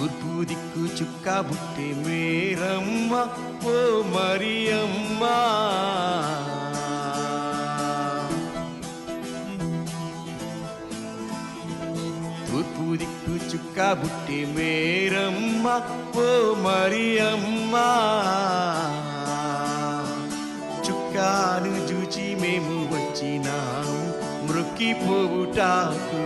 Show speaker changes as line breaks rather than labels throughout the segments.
తూర్పు దిక్కు చుక్క బుట్టే మేరమ్మ ఓ మరియమ్మ. తూర్పు దిక్కు చుక్క బుట్టే మేరమ్మ ఓ మరియమ్మ. చుక్కాను చూచి మేము వచ్చినాము మ్రొక్కిపోవుటాకు.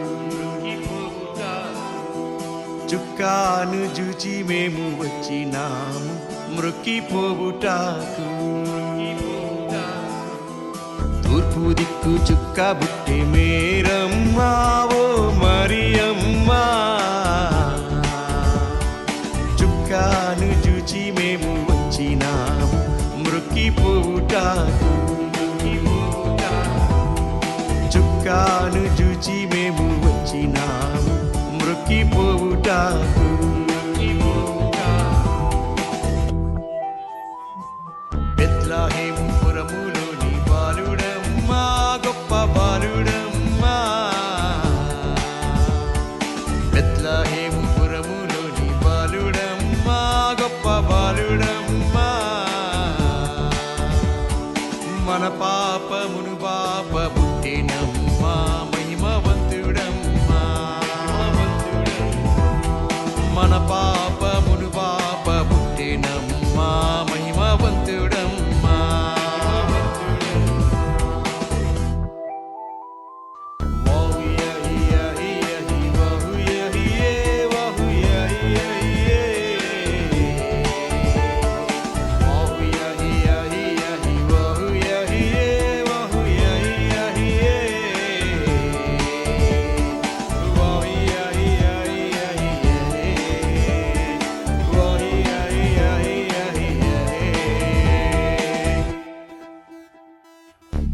చుక్కాను చూచి మేము వచ్చినాము మ్రొక్కిపోవుటాకు. తూర్పు దిక్కు చుక్క బుట్టె మేరమ్మ ఓ మరియమ్మ. చుక్కాను చూచి మేము వచ్చినాము మ్రొక్కిపోవుటాకు. చుక్కాను చూచి మేము వచ్చినాము మ్రొక్కిపోవుటాకు. బెత్లెహేము పురములోని బాలుడమ్మా గొప్ప బాలుడమ్మా. బెత్లెహేము పురములోని బాలుడమ్మా గొప్ప బాలుడమ్మా. మన పాపమును బాప పుట్టినమ్మా మహిమవంతుడమ్మా. మన పాపమును బాప పుట్టినమ్మా మహిమవంతుడమ్మా.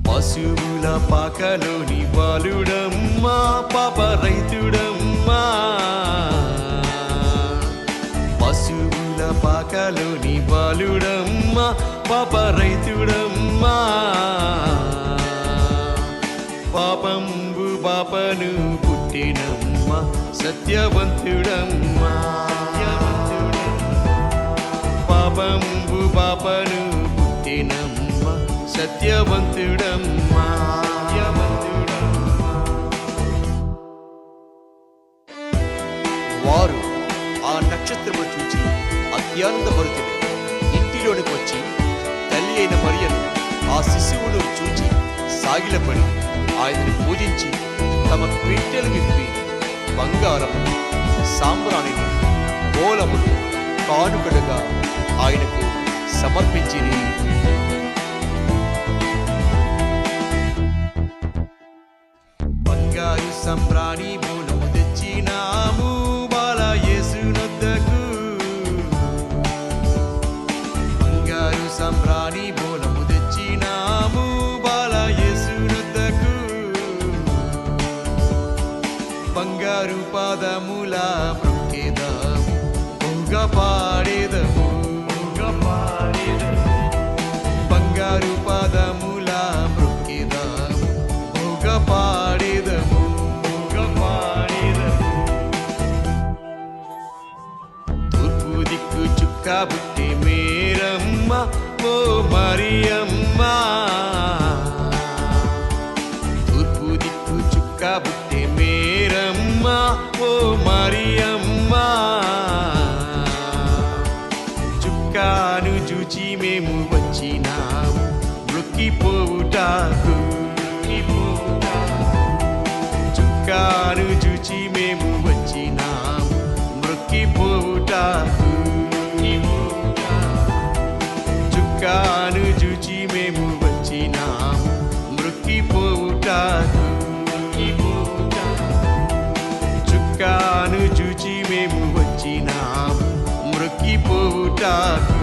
పశువుల పాకలోని బాలుడమ్మా పాప రైతుడమ్మా. పశువుల పాకలోని బాలుడమ్మా పాప రైతుడమ్మా. పాపంబు బాపను పుట్టినమ్మా సత్యవంతుడమ్మా. పాపంబు బాపను పుట్టినమ్మా సత్యవంతుడమ్మా. వారు ఆ నక్షత్రము చూచి అత్యానందపరుతులు ఇంటిలోనికి వచ్చి తల్లి అయిన మరియను ఆ శిశువును చూచి సాగిలపడి ఆయనను పూజించి తమ పెట్టెలు విప్పి బంగారము సాంబ్రాణిని మూలమును కానుకలుగా ఆయనకు సమర్పించిరి. బంగారు సంబ్రాణి మూలము తెచ్చినాము బాల యేసునొద్దకు. బంగారు సంబ్రాణి మూలము తెచ్చినాము బాల యేసునొద్దకు. బంగారు పాదముల మ్రొక్కెదము బహుగా పాడేదము. బంగారు పాదముల మ్రొక్కెదము బహుగా పాడేదము. తూర్పు దిక్కు చుక్క బుట్టె మేరమ్మ ఓ మరియమ్మ. తూర్పు దిక్కు చుక్క బుట్టె మేరమ్మ ఓ మరియమ్మ. చుక్కాను చూచి మేము వచ్చినాము మ్రొక్కిపోవుటాకు. చుక్కాను చూచి మేము వచ్చినాము మ్రొక్కిపోవుటాకు. చుక్కాను చూచి మేము వచ్చినాము మ్రొక్కిపోవుటాకు. చుక్కాను చూచి మేము వచ్చినాము మ్రొక్కిపోవుటాకు.